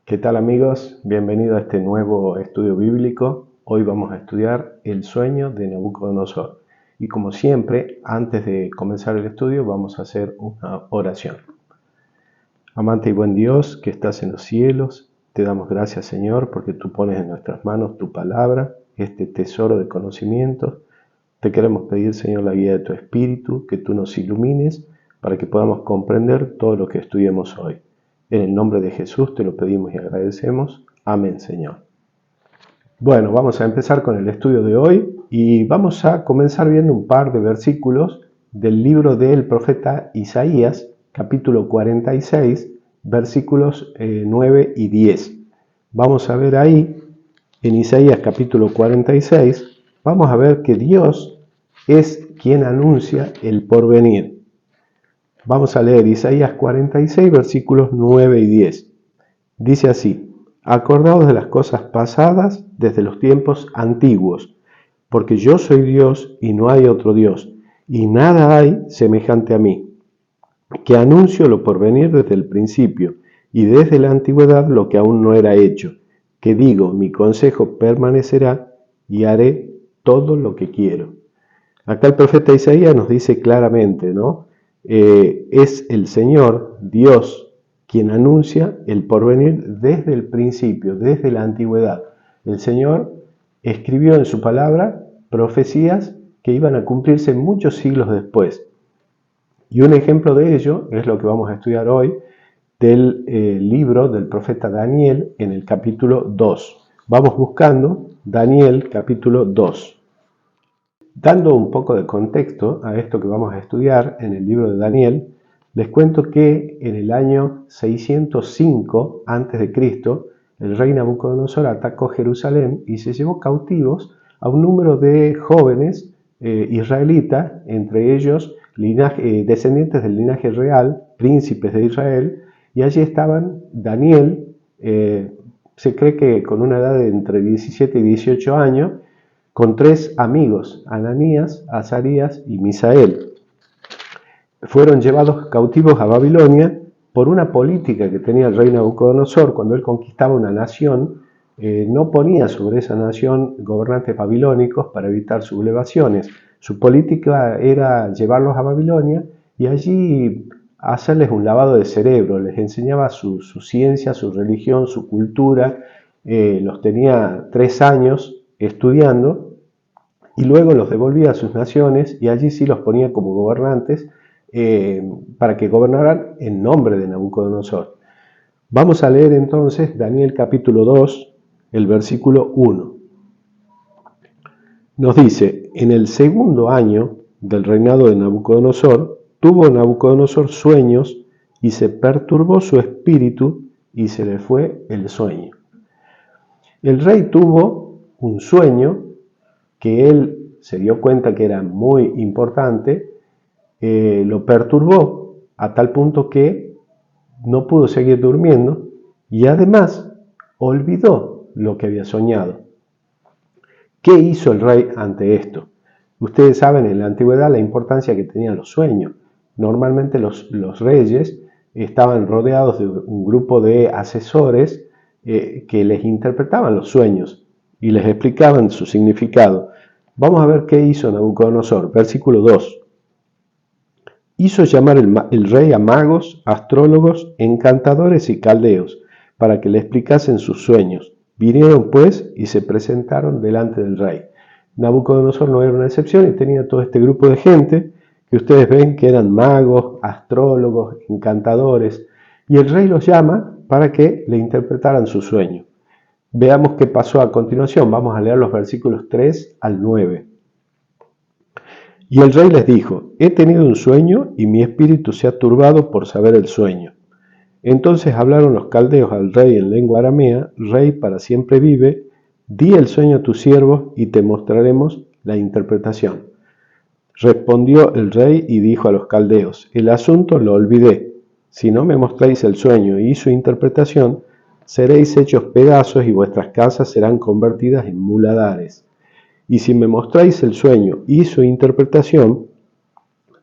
¿Qué tal amigos? Bienvenidos a este nuevo estudio bíblico. Hoy vamos a estudiar el sueño de Nabucodonosor. Y como siempre, antes de comenzar el estudio, vamos a hacer una oración. Amante y buen Dios, que estás en los cielos, te damos gracias Señor, porque tú pones en nuestras manos tu palabra, este tesoro de conocimientos. Te queremos pedir Señor la guía de tu Espíritu, que tú nos ilumines para que podamos comprender todo lo que estudiemos hoy. En el nombre de Jesús te lo pedimos y agradecemos. Amén, Señor. Bueno, vamos a empezar con el estudio de hoy y vamos a comenzar viendo un par de versículos del libro del profeta Isaías, capítulo 46, versículos 9 y 10. Vamos a ver ahí, en Isaías capítulo 46, vamos a ver que Dios es quien anuncia el porvenir. Vamos a leer Isaías 46, versículos 9 y 10. Dice así: Acordaos de las cosas pasadas desde los tiempos antiguos, porque yo soy Dios y no hay otro Dios, y nada hay semejante a mí, que anuncio lo porvenir desde el principio, y desde la antigüedad lo que aún no era hecho, que digo, mi consejo permanecerá, y haré todo lo que quiero. Acá el profeta Isaías nos dice claramente, ¿no? Es el Señor, Dios, quien anuncia el porvenir desde el principio, desde la antigüedad. El Señor escribió en su palabra profecías que iban a cumplirse muchos siglos después. Y un ejemplo de ello es lo que vamos a estudiar hoy del libro del profeta Daniel en el capítulo 2. Vamos buscando Daniel capítulo 2. Dando un poco de contexto a esto que vamos a estudiar en el libro de Daniel, les cuento que en el año 605 a.C., el rey Nabucodonosor atacó Jerusalén y se llevó cautivos a un número de jóvenes israelitas, entre ellos descendientes del linaje real, príncipes de Israel, y allí estaban Daniel, se cree que con una edad de entre 17 y 18 años, con tres amigos, Ananías, Azarías y Misael. Fueron llevados cautivos a Babilonia por una política que tenía el rey Nabucodonosor. Cuando él conquistaba una nación, no ponía sobre esa nación gobernantes babilónicos para evitar sublevaciones. Su política era llevarlos a Babilonia y allí hacerles un lavado de cerebro. Les enseñaba su ciencia, su religión, su cultura. Los tenía 3 años estudiando y luego los devolvía a sus naciones y allí sí los ponía como gobernantes para que gobernaran en nombre de Nabucodonosor. Vamos a leer entonces Daniel capítulo 2, el versículo 1. Nos dice: en el segundo año del reinado de Nabucodonosor, tuvo Nabucodonosor sueños y se perturbó su espíritu y se le fue el sueño. El rey tuvo un sueño que él se dio cuenta que era muy importante, lo perturbó a tal punto que no pudo seguir durmiendo y además olvidó lo que había soñado. ¿Qué hizo el rey ante esto? Ustedes saben en la antigüedad la importancia que tenían los sueños. Normalmente los reyes estaban rodeados de un grupo de asesores que les interpretaban los sueños y les explicaban su significado. Vamos a ver qué hizo Nabucodonosor. Versículo 2. Hizo llamar el rey a magos, astrólogos, encantadores y caldeos, para que le explicasen sus sueños. Vinieron pues y se presentaron delante del rey. Nabucodonosor no era una excepción y tenía todo este grupo de gente que ustedes ven que eran magos, astrólogos, encantadores, y el rey los llama para que le interpretaran su sueño. Veamos qué pasó a continuación. Vamos a leer los versículos 3 al 9. Y el rey les dijo: he tenido un sueño y mi espíritu se ha turbado por saber el sueño. Entonces hablaron los caldeos al rey en lengua aramea: Rey, para siempre vive, di el sueño a tus siervos y te mostraremos la interpretación. Respondió el rey y dijo a los caldeos: el asunto lo olvidé. Si no me mostráis el sueño y su interpretación, seréis hechos pedazos y vuestras casas serán convertidas en muladares. Y si me mostráis el sueño y su interpretación,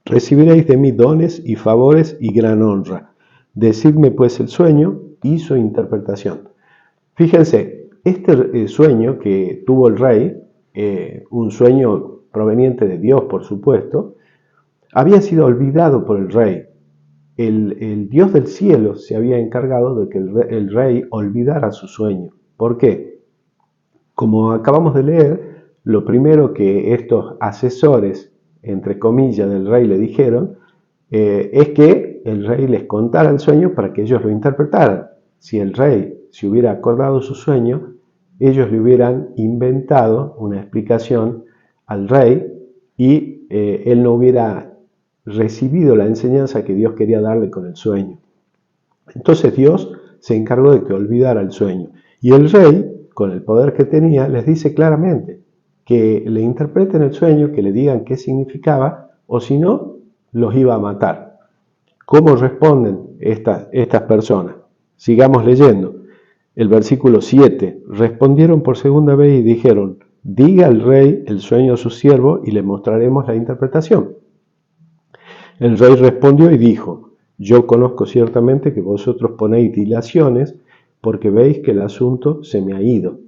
recibiréis de mí dones y favores y gran honra. Decidme pues el sueño y su interpretación. Fíjense, este sueño que tuvo el rey, un sueño proveniente de Dios, por supuesto, había sido olvidado por el rey. El Dios del cielo se había encargado de que el rey olvidara su sueño. ¿Por qué? Como acabamos de leer, lo primero que estos asesores, entre comillas, del rey le dijeron, es que el rey les contara el sueño para que ellos lo interpretaran. Si el rey se hubiera acordado su sueño, ellos le hubieran inventado una explicación al rey y él no hubiera recibido la enseñanza que Dios quería darle con el sueño. Entonces Dios se encargó de que olvidara el sueño. Y el rey, con el poder que tenía, les dice claramente que le interpreten el sueño, que le digan qué significaba, o si no, los iba a matar. ¿Cómo responden estas personas? Sigamos leyendo. El versículo 7. Respondieron por segunda vez y dijeron, diga al rey el sueño a su siervo y le mostraremos la interpretación. El rey respondió y dijo, yo conozco ciertamente que vosotros ponéis dilaciones porque veis que el asunto se me ha ido.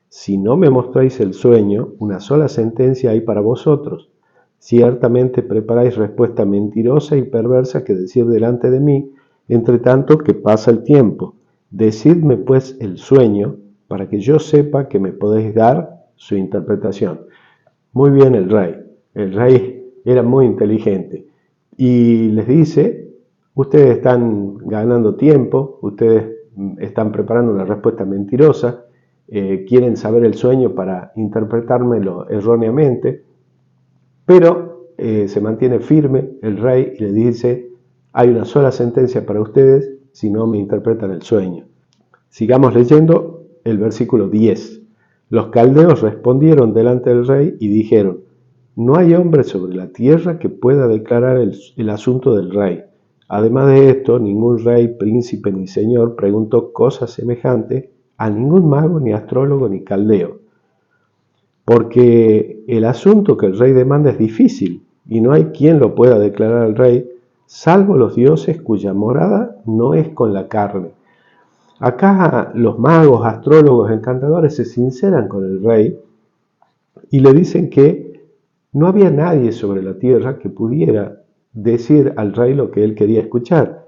Si no me mostráis el sueño, una sola sentencia hay para vosotros. Ciertamente preparáis respuesta mentirosa y perversa que decir delante de mí, entre tanto que pasa el tiempo. Decidme pues el sueño, para que yo sepa que me podéis dar su interpretación. Muy bien el rey era muy inteligente y les dice, ustedes están ganando tiempo, ustedes están preparando una respuesta mentirosa, quieren saber el sueño para interpretármelo erróneamente, pero se mantiene firme el rey y le dice, hay una sola sentencia para ustedes si no me interpretan el sueño. Sigamos leyendo el versículo 10. Los caldeos respondieron delante del rey y dijeron, no hay hombre sobre la tierra que pueda declarar el asunto del rey. Además de esto, ningún rey, príncipe ni señor preguntó cosa semejante a ningún mago, ni astrólogo, ni caldeo. Porque el asunto que el rey demanda es difícil y no hay quien lo pueda declarar al rey, salvo los dioses cuya morada no es con la carne. Acá los magos, astrólogos, encantadores se sinceran con el rey y le dicen que no había nadie sobre la tierra que pudiera decir al rey lo que él quería escuchar.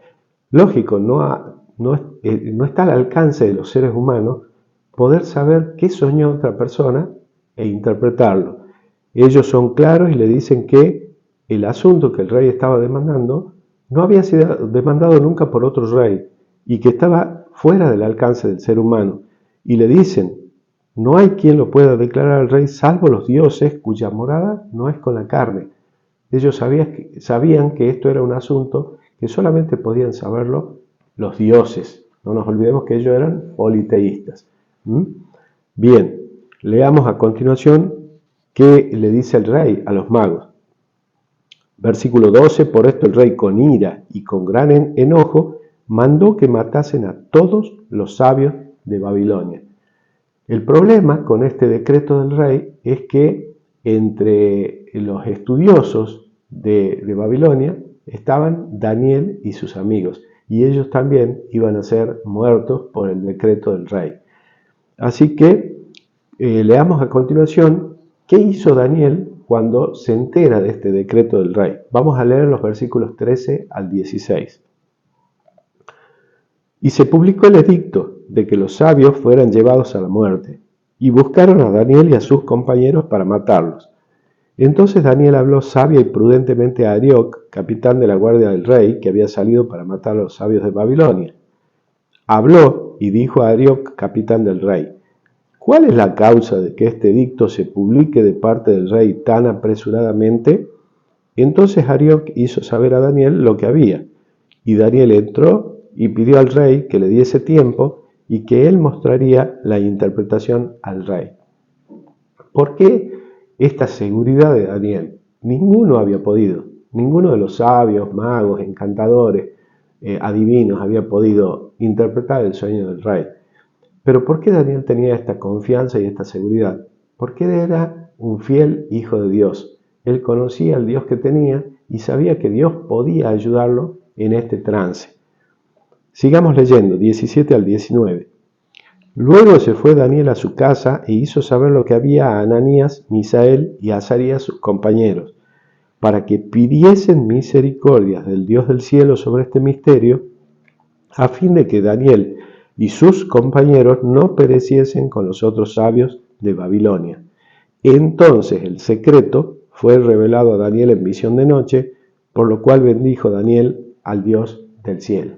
Lógico, no está al alcance de los seres humanos poder saber qué soñó otra persona e interpretarlo. Ellos son claros y le dicen que el asunto que el rey estaba demandando no había sido demandado nunca por otro rey y que estaba fuera del alcance del ser humano. Y le dicen, no hay quien lo pueda declarar al rey salvo los dioses cuya morada no es con la carne. Ellos sabían que esto era un asunto que solamente podían saberlo los dioses. No nos olvidemos que ellos eran politeístas. Bien, leamos a continuación qué le dice el rey a los magos. Versículo 12, por esto el rey con ira y con gran enojo mandó que matasen a todos los sabios de Babilonia. El problema con este decreto del rey es que entre los estudiosos de Babilonia estaban Daniel y sus amigos, y ellos también iban a ser muertos por el decreto del rey. Así que leamos a continuación qué hizo Daniel cuando se entera de este decreto del rey. Vamos a leer los versículos 13 al 16. Y se publicó el edicto de que los sabios fueran llevados a la muerte, y buscaron a Daniel y a sus compañeros para matarlos. Entonces Daniel habló sabia y prudentemente a Arioc, capitán de la guardia del rey, que había salido para matar a los sabios de Babilonia. Habló y dijo a Arioc, capitán del rey, ¿cuál es la causa de que este edicto se publique de parte del rey tan apresuradamente? Entonces Arioc hizo saber a Daniel lo que había, y Daniel entró y pidió al rey que le diese tiempo y que él mostraría la interpretación al rey. ¿Por qué esta seguridad de Daniel? Ninguno había podido, ninguno de los sabios, magos, encantadores, adivinos había podido interpretar el sueño del rey. Pero ¿por qué Daniel tenía esta confianza y esta seguridad? Porque él era un fiel hijo de Dios. Él conocía al Dios que tenía y sabía que Dios podía ayudarlo en este trance. Sigamos leyendo, 17 al 19. Luego se fue Daniel a su casa e hizo saber lo que había a Ananías, Misael y a Azarías sus compañeros, para que pidiesen misericordias del Dios del cielo sobre este misterio, a fin de que Daniel y sus compañeros no pereciesen con los otros sabios de Babilonia. Entonces el secreto fue revelado a Daniel en visión de noche, por lo cual bendijo Daniel al Dios del cielo.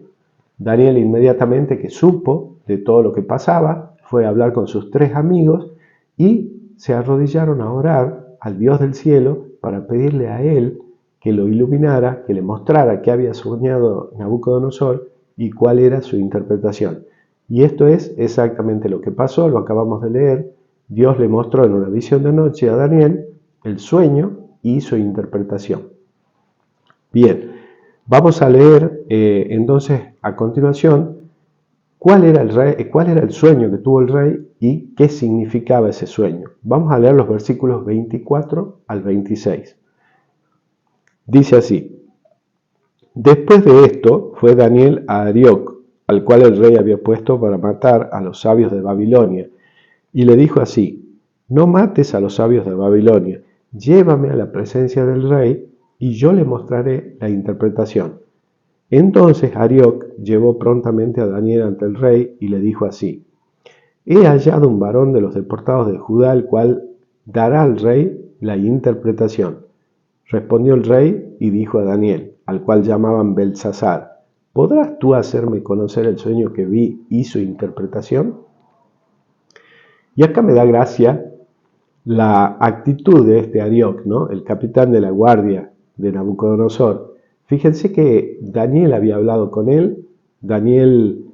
Daniel, inmediatamente que supo de todo lo que pasaba, fue a hablar con sus 3 amigos y se arrodillaron a orar al Dios del cielo para pedirle a él que lo iluminara, que le mostrara qué había soñado Nabucodonosor y cuál era su interpretación. Y esto es exactamente lo que pasó, lo acabamos de leer. Dios le mostró en una visión de noche a Daniel el sueño y su interpretación. Bien, vamos a leer entonces a continuación cuál era el sueño que tuvo el rey y qué significaba ese sueño. Vamos a leer los versículos 24 al 26. Dice así: Después de esto fue Daniel a Arioc, al cual el rey había puesto para matar a los sabios de Babilonia, y le dijo así: No mates a los sabios de Babilonia, llévame a la presencia del rey, y yo le mostraré la interpretación. Entonces Arioc llevó prontamente a Daniel ante el rey y le dijo así: He hallado un varón de los deportados de Judá, el cual dará al rey la interpretación. Respondió el rey y dijo a Daniel, al cual llamaban Beltsasar: ¿Podrás tú hacerme conocer el sueño que vi y su interpretación? Y acá me da gracia la actitud de este Arioc, ¿no? El capitán de la guardia de Nabucodonosor. Fíjense que Daniel había hablado con él, Daniel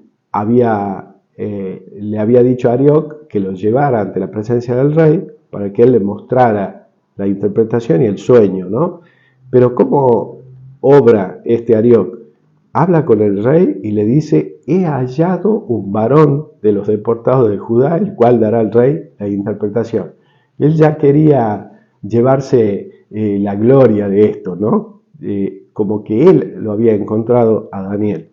le había dicho a Arioc que lo llevara ante la presencia del rey para que él le mostrara la interpretación y el sueño, ¿no? Pero ¿cómo obra este Arioc? Habla con el rey y le dice: he hallado un varón de los deportados de Judá, el cual dará al rey la interpretación. Él ya quería llevarse la gloria de esto, ¿no? Como que él lo había encontrado a Daniel.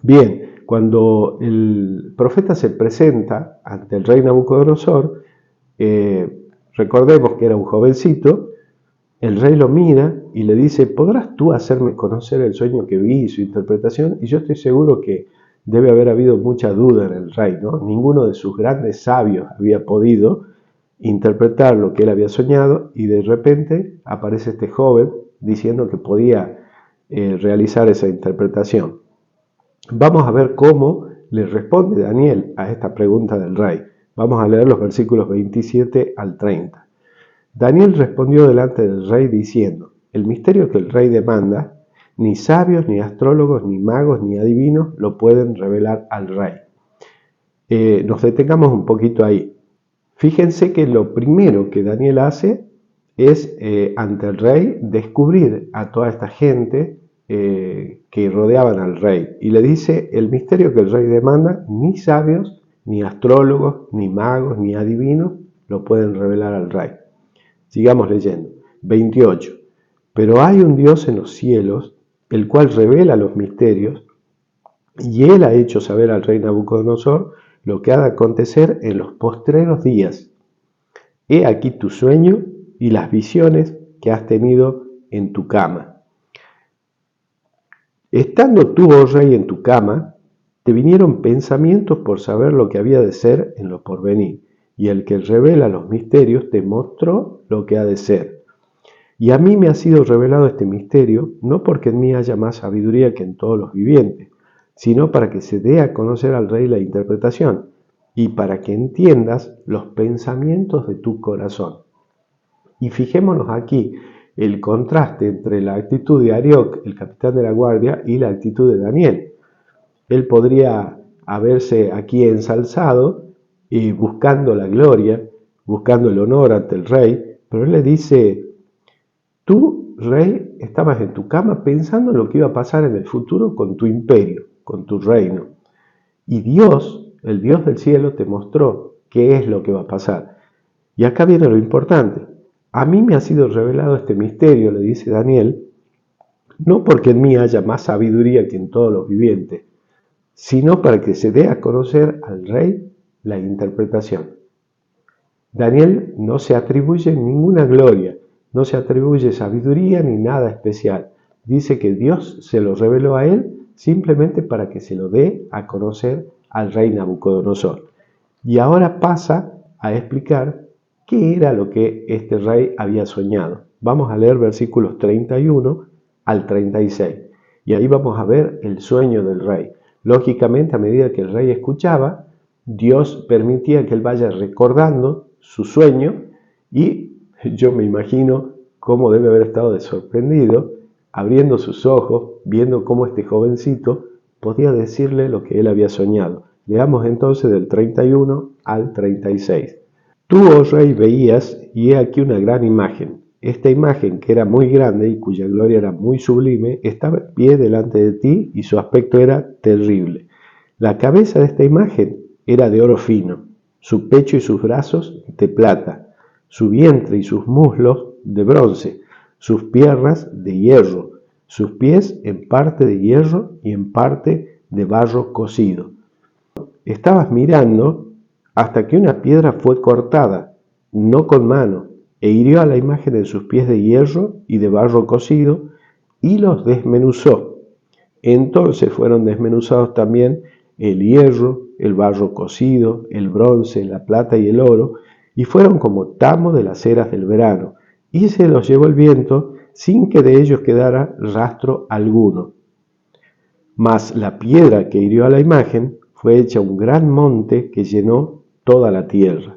Bien, cuando el profeta se presenta ante el rey Nabucodonosor, recordemos que era un jovencito. El rey lo mira y le dice: ¿podrás tú hacerme conocer el sueño que vi y su interpretación? Y yo estoy seguro que debe haber habido mucha duda en el rey, ¿no? Ninguno de sus grandes sabios había podido interpretar lo que él había soñado, y de repente aparece este joven diciendo que podía realizar esa interpretación. Vamos a ver cómo le responde Daniel a esta pregunta del rey. Vamos a leer los versículos 27 al 30. Daniel respondió delante del rey diciendo: el misterio que el rey demanda, ni sabios, ni astrólogos, ni magos, ni adivinos lo pueden revelar al rey. Nos detengamos un poquito ahí. Fíjense que lo primero que Daniel hace es, ante el rey, descubrir a toda esta gente que rodeaban al rey. Y le dice: el misterio que el rey demanda, ni sabios, ni astrólogos, ni magos, ni adivinos lo pueden revelar al rey. Sigamos leyendo. 28. Pero hay un Dios en los cielos, el cual revela los misterios, y él ha hecho saber al rey Nabucodonosor lo que ha de acontecer en los postreros días. He aquí tu sueño y las visiones que has tenido en tu cama. Estando tú, oh rey, en tu cama, te vinieron pensamientos por saber lo que había de ser en lo porvenir, y el que revela los misterios te mostró lo que ha de ser. Y a mí me ha sido revelado este misterio, no porque en mí haya más sabiduría que en todos los vivientes, sino para que se dé a conocer al rey la interpretación, y para que entiendas los pensamientos de tu corazón. Y fijémonos aquí el contraste entre la actitud de Arioc, el capitán de la guardia, y la actitud de Daniel. Él podría haberse aquí ensalzado y buscando la gloria, buscando el honor ante el rey, pero él le dice: tú, rey, estabas en tu cama pensando en lo que iba a pasar en el futuro con tu imperio, con tu reino. Y Dios, el Dios del cielo, te mostró qué es lo que va a pasar. Y acá viene lo importante. A mí me ha sido revelado este misterio, le dice Daniel, no porque en mí haya más sabiduría que en todos los vivientes, sino para que se dé a conocer al rey la interpretación. Daniel no se atribuye ninguna gloria, no se atribuye sabiduría ni nada especial. Dice que Dios se lo reveló a él simplemente para que se lo dé a conocer al rey Nabucodonosor. Y ahora pasa a explicar qué era lo que este rey había soñado. Vamos a leer versículos 31 al 36. Y ahí vamos a ver el sueño del rey. Lógicamente, a medida que el rey escuchaba, Dios permitía que él vaya recordando su sueño, y yo me imagino cómo debe haber estado de sorprendido, abriendo sus ojos, viendo cómo este jovencito podía decirle lo que él había soñado. Leamos entonces del 31 al 36. Tú, oh rey, veías, y he aquí una gran imagen. Esta imagen, que era muy grande y cuya gloria era muy sublime, estaba en pie delante de ti, y su aspecto era terrible. La cabeza de esta imagen era de oro fino, su pecho y sus brazos de plata, su vientre y sus muslos de bronce, sus piernas de hierro, sus pies en parte de hierro y en parte de barro cocido. Estabas mirando hasta que una piedra fue cortada, no con mano, e hirió a la imagen en sus pies de hierro y de barro cocido, y los desmenuzó. Entonces fueron desmenuzados también el hierro, el barro cocido, el bronce, la plata y el oro, y fueron como tamo de las eras del verano, y se los llevó el viento sin que de ellos quedara rastro alguno. Mas la piedra que hirió a la imagen fue hecha un gran monte que llenó toda la tierra.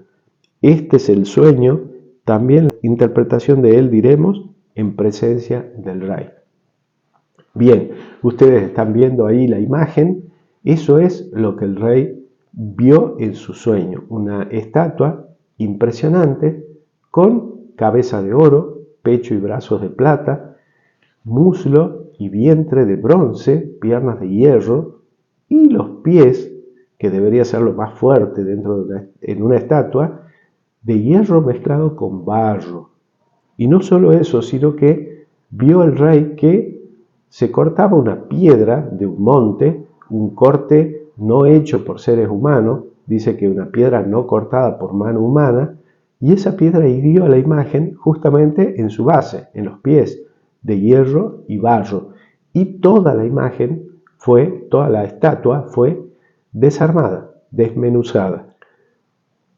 Este es el sueño, también la interpretación de él diremos en presencia del rey. Bien, ustedes están viendo ahí la imagen. Eso es lo que el rey vio en su sueño, una estatua impresionante con cabeza de oro, pecho y brazos de plata, muslo y vientre de bronce, piernas de hierro, y los pies, que debería ser lo más fuerte en una estatua, de hierro mezclado con barro. Y no solo eso, sino que vio el rey que se cortaba una piedra de un monte, un corte no hecho por seres humanos, dice que una piedra no cortada por mano humana, y esa piedra hirió a la imagen justamente en su base, en los pies, de hierro y barro, y toda la imagen toda la estatua fue desarmada, desmenuzada.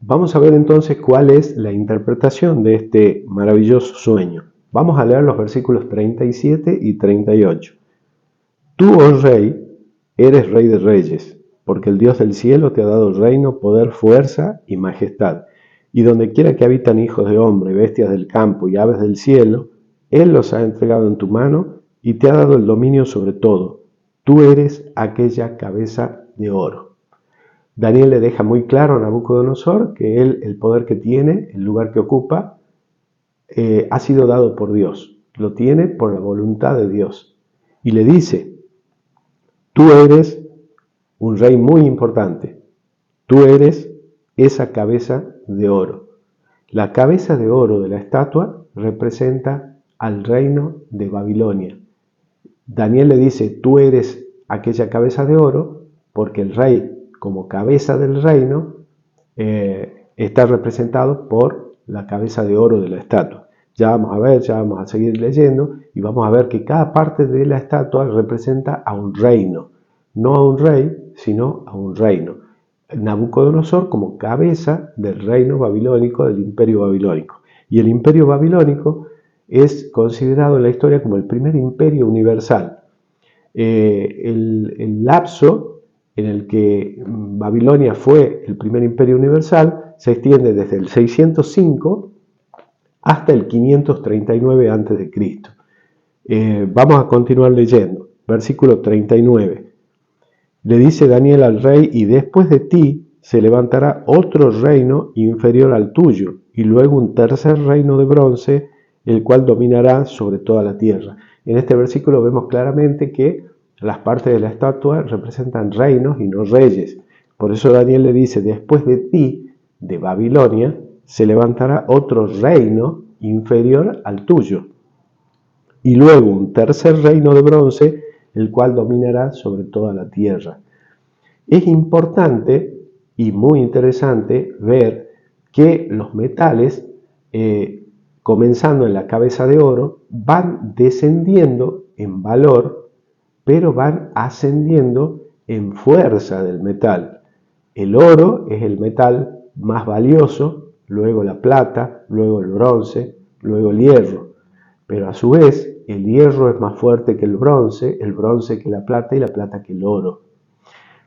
Vamos a ver entonces cuál es la interpretación de este maravilloso sueño. Vamos a leer los versículos 37 y 38. Tú, oh rey, eres rey de reyes, porque el Dios del cielo te ha dado reino, poder, fuerza y majestad. Y donde quiera que habitan hijos de hombre, bestias del campo y aves del cielo, Él los ha entregado en tu mano y te ha dado el dominio sobre todo. Tú eres aquella cabeza de oro. Daniel le deja muy claro a Nabucodonosor que él, el poder que tiene, el lugar que ocupa, ha sido dado por Dios. Lo tiene por la voluntad de Dios. Y le dice: tú eres un rey muy importante. Tú eres esa cabeza de oro. La cabeza de oro de la estatua representa al reino de Babilonia. Daniel le dice: tú eres aquella cabeza de oro, porque el rey, como cabeza del reino, está representado por la cabeza de oro de la estatua. Ya vamos a ver, ya vamos a seguir leyendo, y vamos a ver que cada parte de la estatua representa a un reino, no a un rey, sino a un reino. Nabucodonosor como cabeza del reino babilónico, del imperio babilónico. Y el imperio babilónico es considerado en la historia como el primer imperio universal. El lapso en el que Babilonia fue el primer imperio universal se extiende desde el 605 hasta el 539 a.C. Vamos a continuar leyendo. Versículo 39. Le dice Daniel al rey: y después de ti se levantará otro reino inferior al tuyo, y luego un tercer reino de bronce, el cual dominará sobre toda la tierra. En este versículo vemos claramente que las partes de la estatua representan reinos y no reyes. Por eso Daniel le dice: después de ti, de Babilonia, se levantará otro reino inferior al tuyo, y luego un tercer reino de bronce, el cual dominará sobre toda la tierra. Es importante y muy interesante ver que los metales, comenzando en la cabeza de oro, van descendiendo en valor, pero van ascendiendo en fuerza del metal. El oro es el metal más valioso, luego la plata, luego el bronce, luego el hierro. Pero a su vez, el hierro es más fuerte que el bronce que la plata y la plata que el oro.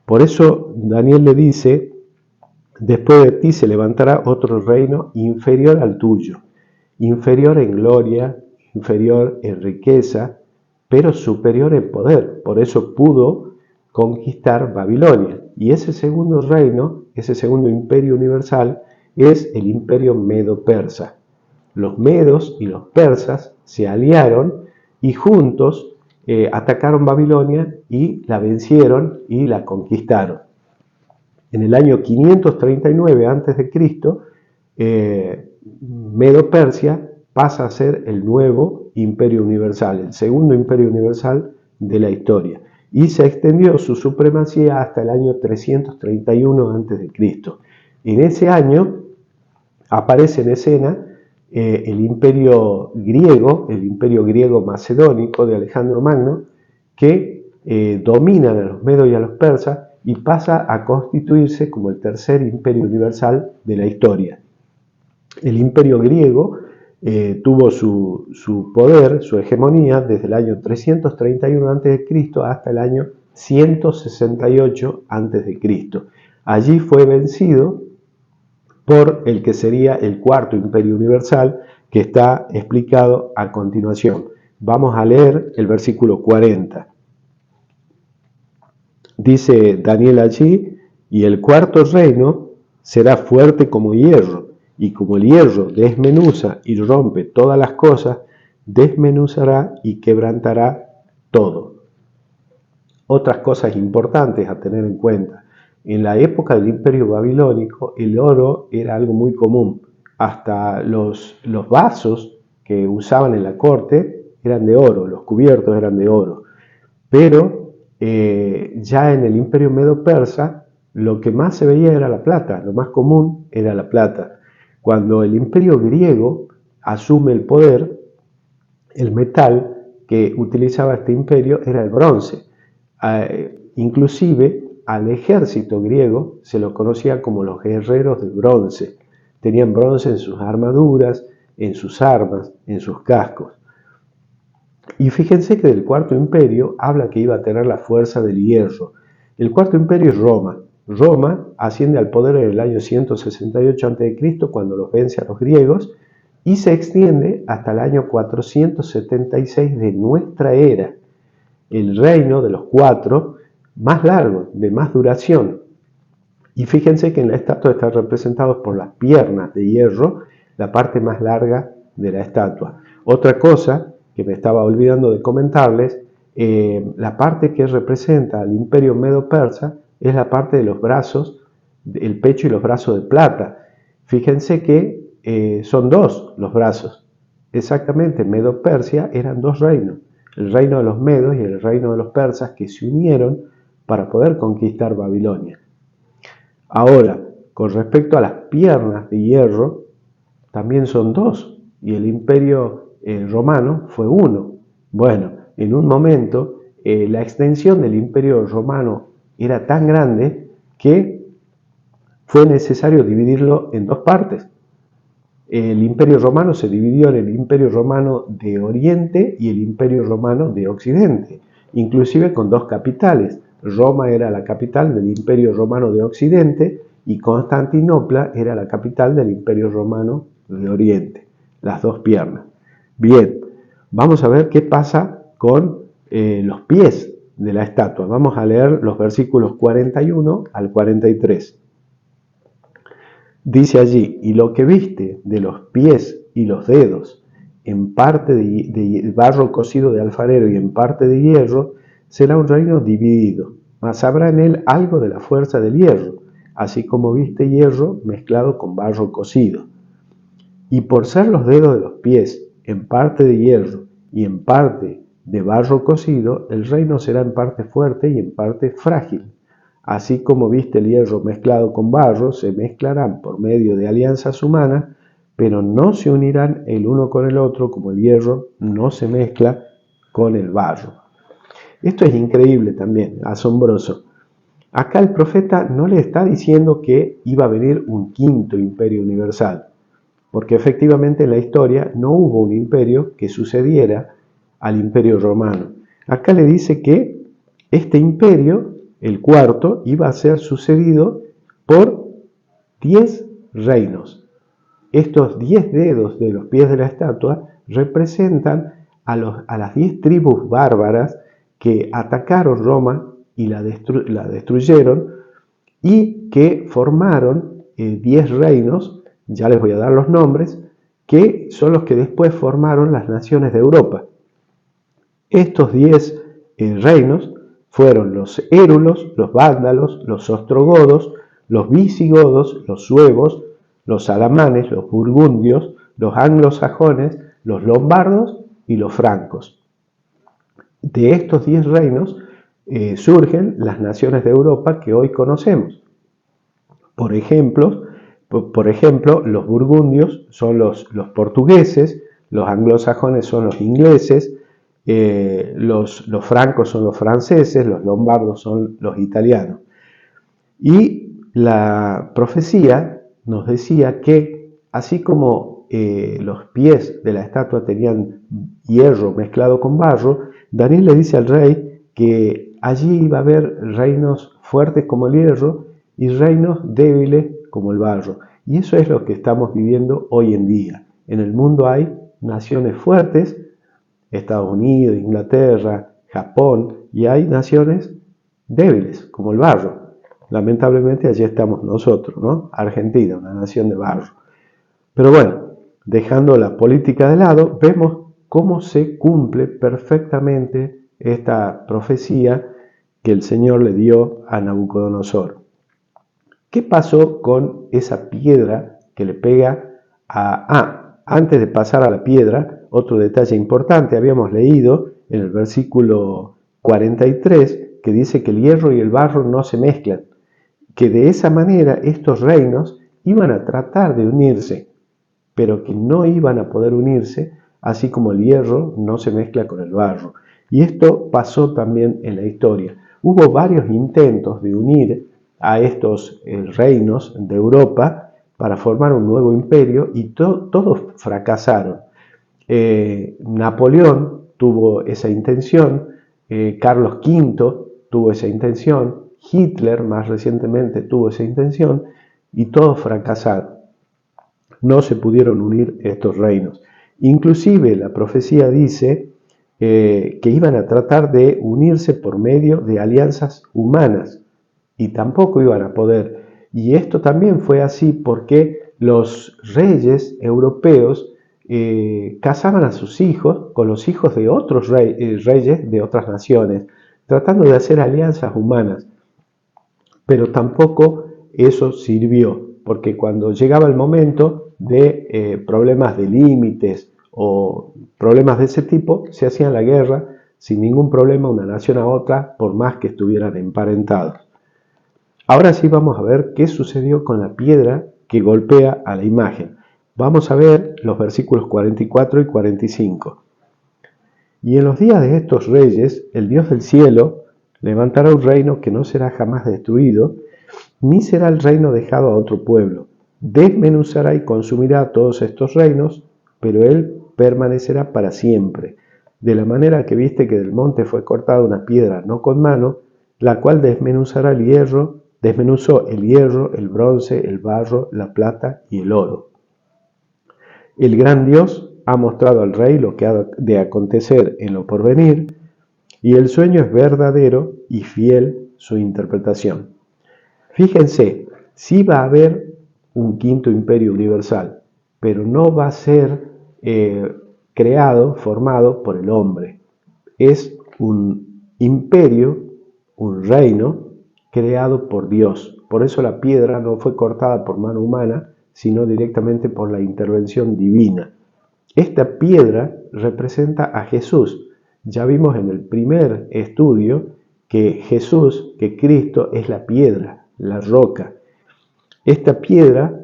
Por eso Daniel le dice, después de ti se levantará otro reino inferior al tuyo, inferior en gloria, inferior en riqueza, pero superior en poder. Por eso pudo conquistar Babilonia. Y ese segundo reino, ese segundo imperio universal, es el imperio medo-persa. Los medos y los persas se aliaron y juntos atacaron Babilonia y la vencieron y la conquistaron. En el año 539 a.C., Medo-Persia pasa a ser el nuevo imperio universal, el segundo imperio universal de la historia, y se extendió su supremacía hasta el año 331 a.C. En ese año aparece en escena el imperio griego macedónico de Alejandro Magno, que dominan a los medos y a los persas y pasa a constituirse como el tercer imperio universal de la historia. El imperio griego tuvo su poder, su hegemonía, desde el año 331 a.C. hasta el año 168 a.C. Allí fue vencido por el que sería el cuarto imperio universal, que está explicado a continuación. Vamos a leer el versículo 40. Dice Daniel allí, y el cuarto reino será fuerte como hierro, y como el hierro desmenuza y rompe todas las cosas, desmenuzará y quebrantará todo. Otras cosas importantes a tener en cuenta. En la época del imperio babilónico, el oro era algo muy común. Hasta los vasos que usaban en la corte eran de oro, los cubiertos eran de oro. Pero ya en el imperio medo-persa, lo que más se veía era la plata, lo más común era la plata. Cuando el imperio griego asume el poder, el metal que utilizaba este imperio era el bronce. Inclusive al ejército griego se lo conocía como los guerreros de bronce. Tenían bronce en sus armaduras, en sus armas, en sus cascos. Y fíjense que del cuarto imperio habla que iba a tener la fuerza del hierro. El cuarto imperio es Roma. Roma asciende al poder en el año 168 a.C. cuando los vence a los griegos y se extiende hasta el año 476 de nuestra era. El reino de los cuatro más largo, de más duración. Y fíjense que en la estatua están representados por las piernas de hierro, la parte más larga de la estatua. Otra cosa que me estaba olvidando de comentarles, la parte que representa al imperio medo-persa es la parte de los brazos, el pecho y los brazos de plata. Fíjense que son dos los brazos. Exactamente, Medo-Persia eran dos reinos, el reino de los medos y el reino de los persas, que se unieron para poder conquistar Babilonia. Ahora, con respecto a las piernas de hierro, también son dos, y el imperio romano fue uno. Bueno, en un momento la extensión del imperio romano era tan grande que fue necesario dividirlo en dos partes. El imperio romano se dividió en el imperio romano de Oriente y el imperio romano de Occidente, inclusive con dos capitales. Roma era la capital del imperio romano de Occidente y Constantinopla era la capital del imperio romano de Oriente, las dos piernas. Bien, vamos a ver qué pasa con los pies de la estatua. Vamos a leer los versículos 41 al 43. Dice allí, y lo que viste de los pies y los dedos, en parte de barro cocido de alfarero y en parte de hierro, será un reino dividido, mas habrá en él algo de la fuerza del hierro, así como viste hierro mezclado con barro cocido. Y por ser los dedos de los pies en parte de hierro y en parte de barro cocido, el reino será en parte fuerte y en parte frágil. Así como viste el hierro mezclado con barro, se mezclarán por medio de alianzas humanas, pero no se unirán el uno con el otro como el hierro no se mezcla con el barro. Esto es increíble también, asombroso. Acá el profeta no le está diciendo que iba a venir un quinto imperio universal, porque efectivamente en la historia no hubo un imperio que sucediera al imperio romano. Acá le dice que este imperio, el cuarto, iba a ser sucedido por 10 reinos. Estos 10 dedos de los pies de la estatua representan a las 10 tribus bárbaras que atacaron Roma y la destruyeron y que formaron 10 reinos, ya les voy a dar los nombres, que son los que después formaron las naciones de Europa. Estos 10 reinos fueron los érulos, los vándalos, los ostrogodos, los visigodos, los suevos, los alamanes, los burgundios, los anglosajones, los lombardos y los francos. De estos 10 reinos surgen las naciones de Europa que hoy conocemos. Por ejemplo, los burgundios son los portugueses, los anglosajones son los ingleses, los francos son los franceses, los lombardos son los italianos. Y la profecía nos decía que así como los pies de la estatua tenían hierro mezclado con barro, Daniel le dice al rey que allí iba a haber reinos fuertes como el hierro y reinos débiles como el barro. Y eso es lo que estamos viviendo hoy en día. En el mundo hay naciones fuertes, Estados Unidos, Inglaterra, Japón, y hay naciones débiles como el barro. Lamentablemente allí estamos nosotros, ¿no? Argentina, una nación de barro. Pero bueno, dejando la política de lado, vemos cómo se cumple perfectamente esta profecía que el Señor le dio a Nabucodonosor. ¿Qué pasó con esa piedra que le pega antes de pasar a la piedra, otro detalle importante, habíamos leído en el versículo 43 que dice que el hierro y el barro no se mezclan, que de esa manera estos reinos iban a tratar de unirse, pero que no iban a poder unirse, así como el hierro no se mezcla con el barro. Y esto pasó también en la historia. Hubo varios intentos de unir a estos reinos de Europa para formar un nuevo imperio y todos fracasaron. Napoleón tuvo esa intención, Carlos V tuvo esa intención, Hitler más recientemente tuvo esa intención y todos fracasaron. No se pudieron unir estos reinos. Inclusive la profecía dice que iban a tratar de unirse por medio de alianzas humanas y tampoco iban a poder. Y esto también fue así porque los reyes europeos casaban a sus hijos con los hijos de otros reyes de otras naciones, tratando de hacer alianzas humanas. Pero tampoco eso sirvió, porque cuando llegaba el momento de problemas de límites o problemas de ese tipo, se hacían la guerra sin ningún problema una nación a otra, por más que estuvieran emparentados. Ahora sí vamos a ver qué sucedió con la piedra que golpea a la imagen. Vamos a ver los versículos 44 y 45. Y en los días de estos reyes, el Dios del cielo levantará un reino que no será jamás destruido, ni será el reino dejado a otro pueblo. Desmenuzará y consumirá todos estos reinos, pero él permanecerá para siempre. De la manera que viste que del monte fue cortada una piedra no con mano, la cual desmenuzó el hierro, el bronce, el barro, la plata y el oro. El gran Dios ha mostrado al rey lo que ha de acontecer en lo porvenir, y el sueño es verdadero y fiel su interpretación. Fíjense, sí va a haber un quinto imperio universal, pero no va a ser formado por el hombre. Es un imperio, un reino creado por Dios. Por eso la piedra no fue cortada por mano humana, sino directamente por la intervención divina. Esta piedra representa a Jesús. Ya vimos en el primer estudio que Jesús, que Cristo es la piedra, la roca. Esta piedra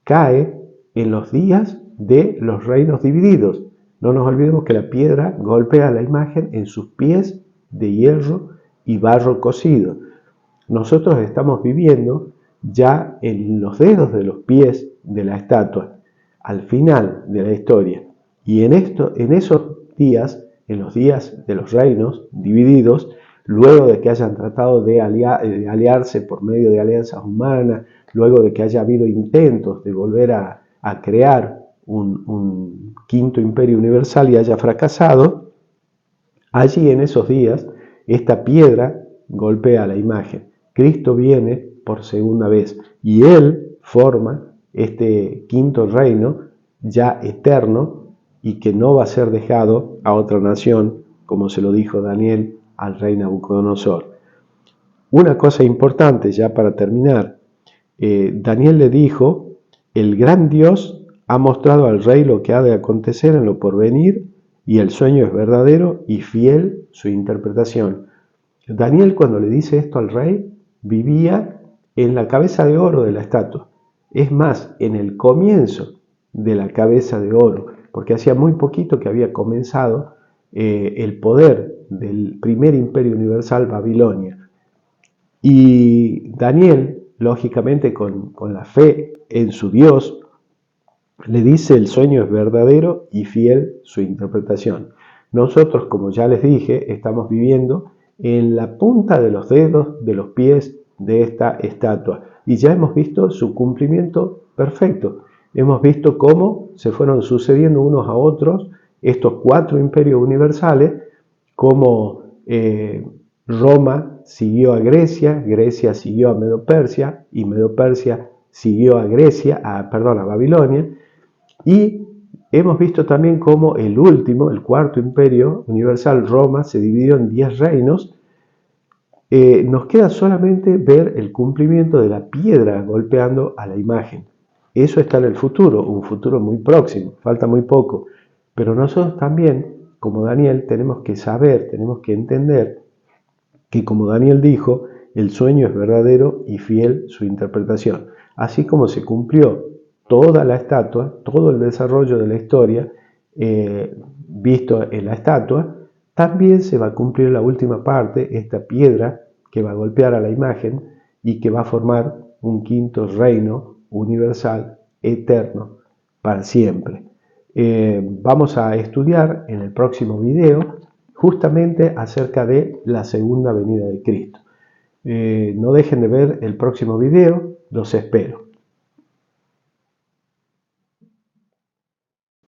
cae en los días de los reinos divididos. No nos olvidemos que la piedra golpea la imagen en sus pies de hierro y barro cocido. Nosotros estamos viviendo ya en los dedos de los pies de la estatua, al final de la historia. Y en esos días, en los días de los reinos divididos, luego de que hayan tratado de aliarse por medio de alianzas humanas, luego de que haya habido intentos de volver a crear un quinto imperio universal y haya fracasado, allí en esos días esta piedra golpea la imagen. Cristo viene por segunda vez y Él forma este quinto reino ya eterno y que no va a ser dejado a otra nación, como se lo dijo Daniel al rey Nabucodonosor. Una cosa importante ya para terminar, Daniel le dijo, el gran Dios ha mostrado al rey lo que ha de acontecer en lo porvenir y el sueño es verdadero y fiel su interpretación. Daniel, cuando le dice esto al rey, vivía en la cabeza de oro de la estatua. Es más, en el comienzo de la cabeza de oro, porque hacía muy poquito que había comenzado el poder del primer imperio universal, Babilonia. Y Daniel, lógicamente con la fe en su Dios, le dice el sueño es verdadero y fiel su interpretación. Nosotros, como ya les dije, estamos viviendo en la punta de los dedos de los pies de esta estatua y ya hemos visto su cumplimiento perfecto. Hemos visto cómo se fueron sucediendo unos a otros estos 4 imperios universales, cómo Roma siguió a Grecia, Grecia siguió a Medo-Persia y Medo-Persia siguió a a Babilonia, y hemos visto también cómo el último, el 4º imperio universal, Roma, se dividió en 10 reinos. Nos queda solamente ver el cumplimiento de la piedra golpeando a la imagen. Eso está en el futuro, un futuro muy próximo, falta muy poco. Pero nosotros también, como Daniel, tenemos que saber, tenemos que entender que, como Daniel dijo, el sueño es verdadero y fiel su interpretación. Así como se cumplió toda la estatua, todo el desarrollo de la historia visto en la estatua, también se va a cumplir la última parte, esta piedra que va a golpear a la imagen y que va a formar un quinto reino universal eterno para siempre. Vamos a estudiar en el próximo video justamente acerca de la segunda venida de Cristo. No dejen de ver el próximo video, los espero.